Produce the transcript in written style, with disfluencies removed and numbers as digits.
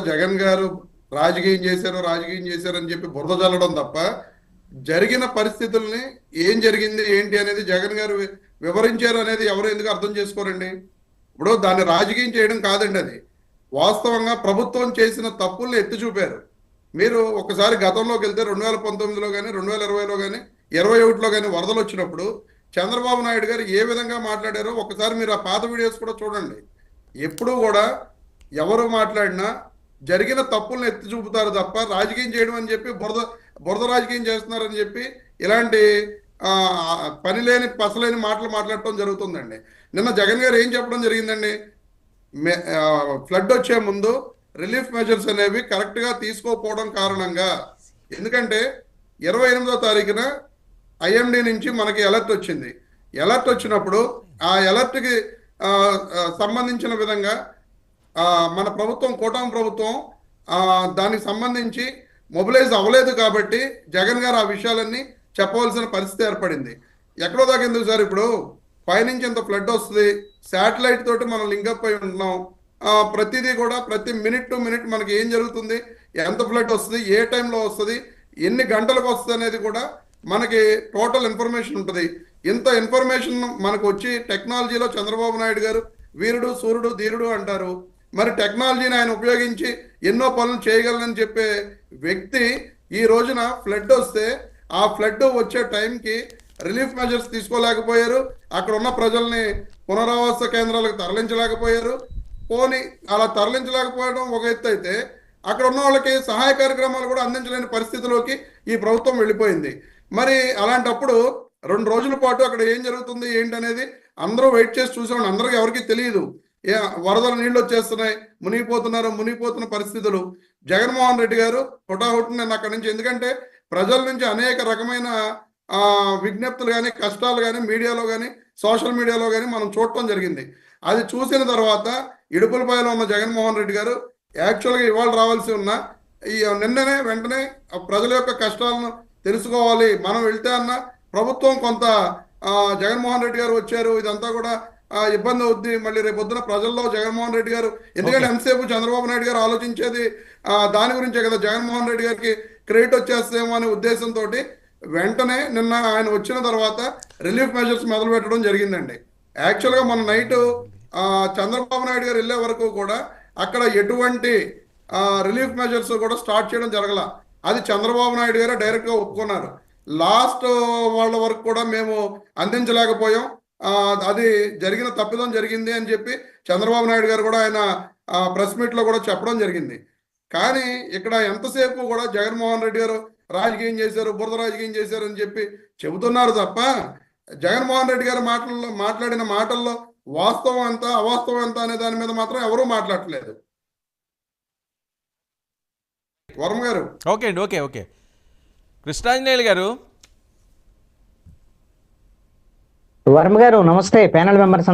జగన్ గారు రాజకీయం చేశారు అని చెప్పి బురద చల్లడం తప్ప జరిగిన పరిస్థితుల్ని ఏం జరిగింది ఏంటి అనేది జగన్ గారు వివరించారు అనేది ఎవరు ఎందుకు అర్థం చేసుకోరండి. ఇప్పుడు దాన్ని రాజకీయం చేయడం కాదండి, అది వాస్తవంగా ప్రభుత్వం చేసిన తప్పుల్ని ఎత్తి చూపారు. మీరు ఒకసారి గతంలోకి వెళ్తే 2019లో కానీ 2020లో కానీ 21లో కానీ వరదలు వచ్చినప్పుడు చంద్రబాబు నాయుడు గారు ఏ విధంగా మాట్లాడారో ఒకసారి మీరు ఆ పాత వీడియోస్ కూడా చూడండి. ఎప్పుడూ కూడా ఎవరు మాట్లాడినా జరిగిన తప్పుల్ని ఎత్తి చూపుతారు తప్ప రాజకీయం చేయడం అని చెప్పి బురద బురద రాజకీయం చేస్తున్నారని చెప్పి ఇలాంటి పని లేని పసలేని మాటలు మాట్లాడటం జరుగుతుందండి. నిన్న జగన్ గారు ఏం చెప్పడం జరిగిందండి, ఫ్లడ్ వచ్చే ముందు రిలీఫ్ మెజర్స్ అనేవి కరెక్ట్గా తీసుకోకపోవడం కారణంగా, ఎందుకంటే 28వ తారీఖున ఐఎండి నుంచి మనకి అలర్ట్ వచ్చింది. అలర్ట్ వచ్చినప్పుడు ఆ అలర్ట్కి సంబంధించిన విధంగా మన ప్రభుత్వం కూటమి ప్రభుత్వం దానికి సంబంధించి మొబిలైజ్ అవ్వలేదు కాబట్టి జగన్ గారు ఆ విషయాలన్నీ చెప్పవలసిన పరిస్థితి ఏర్పడింది. ఎక్కడో దాకా ఎందుకు సార్, ఇప్పుడు పైనుంచి ఎంత ఫ్లడ్ వస్తుంది, శాటిలైట్ తోటి మనం లింకప్ అయి ఉంటున్నాం. ప్రతిదీ కూడా ప్రతి మినిట్ టు మినిట్ మనకి ఏం జరుగుతుంది, ఎంత ఫ్లడ్ వస్తుంది, ఏ టైంలో వస్తుంది, ఎన్ని గంటలకు వస్తుంది అనేది కూడా మనకి టోటల్ ఇన్ఫర్మేషన్ ఉంటుంది. ఇంత ఇన్ఫర్మేషన్ మనకు వచ్చి టెక్నాలజీలో చంద్రబాబు నాయుడు గారు వీరుడు సూర్యుడు ధీరుడు అంటారు. మరి టెక్నాలజీని ఆయన ఉపయోగించి ఎన్నో పనులు చేయగలనని చెప్పే వ్యక్తి ఈ రోజున ఫ్లడ్ వస్తే ఆ ఫ్లడ్ వచ్చే టైంకి రిలీఫ్ మెజర్స్ తీసుకోలేకపోయారు. అక్కడ ఉన్న ప్రజల్ని పునరావాస కేంద్రాలకు తరలించలేకపోయారు. పోనీ అలా తరలించలేకపోవడం ఒక ఎత్తు అయితే, అక్కడ ఉన్న వాళ్ళకి సహాయ కార్యక్రమాలు కూడా అందించలేని పరిస్థితిలోకి ఈ ప్రభుత్వం వెళ్ళిపోయింది. మరి అలాంటప్పుడు 2 రోజుల పాటు అక్కడ ఏం జరుగుతుంది ఏంటనేది అందరూ వెయిట్ చేసి చూసాం. అందరికీ ఎవరికి తెలియదు. వరదల నీళ్లు వచ్చేస్తున్నాయి, మునిగిపోతున్న పరిస్థితులు. జగన్మోహన్ రెడ్డి గారు హుటాహుటిన నేను అక్కడి నుంచి, ఎందుకంటే ప్రజల నుంచి అనేక రకమైన విజ్ఞప్తులు కానీ కష్టాలు కానీ మీడియాలో కానీ సోషల్ మీడియాలో కానీ మనం చూడటం జరిగింది. అది చూసిన తర్వాత ఇడుపులపాయలో ఉన్న జగన్మోహన్ రెడ్డి గారు యాక్చువల్గా ఇవాళ రావాల్సి ఉన్న ఈ వెంటనే ప్రజల యొక్క కష్టాలను తెలుసుకోవాలి, మనం వెళ్తే అన్న ప్రభుత్వం కొంత జగన్మోహన్ రెడ్డి గారు వచ్చారు, ఇదంతా కూడా ఇబ్బంది అవుద్ది, మళ్ళీ రేపు పొద్దున ప్రజల్లో జగన్మోహన్ రెడ్డి గారు, ఎందుకంటే ఎంతసేపు చంద్రబాబు నాయుడు గారు ఆలోచించేది దాని గురించే కదా, జగన్మోహన్ రెడ్డి గారికి క్రెడిట్ వచ్చేస్తేమో అనే ఉద్దేశంతో వెంటనే నిన్న ఆయన వచ్చిన తర్వాత రిలీఫ్ మెజర్స్ మొదలు పెట్టడం జరిగిందండి. యాక్చువల్గా మన నైట్ చంద్రబాబు నాయుడు గారు వెళ్ళే వరకు కూడా అక్కడ ఎటువంటి రిలీఫ్ మెజర్స్ కూడా స్టార్ట్ చేయడం జరగల. అది చంద్రబాబు నాయుడు గారే డైరెక్ట్గా ఒప్పుకున్నారు. లాస్ట్ వాళ్ళ వరకు కూడా మేము అందించలేకపోయాం, అది జరిగిన తప్పిదం జరిగింది అని చెప్పి చంద్రబాబు నాయుడు గారు కూడా ఆయన ప్రెస్ మీట్లో కూడా చెప్పడం జరిగింది. కానీ ఇక్కడ ఎంతసేపు కూడా జగన్మోహన్ రెడ్డి గారు రాజకీయం చేశారు, బురద రాజకీయం చేశారు అని చెప్పి చెబుతున్నారు తప్ప జగన్మోహన్ రెడ్డి గారు మాట్లాడిన మాటల్లో వాస్తవం ఎంత అవాస్తవం ఎంత అనే దాని మీద మాత్రం ఎవరూ మాట్లాడట్లేదు. వర్మ గారు. ఓకే అండి, ఓకే ఓకే. కృష్ణాంజనేయులు గారు. వర్మ గారు నమస్తే, ప్యానల్ మెంబర్స్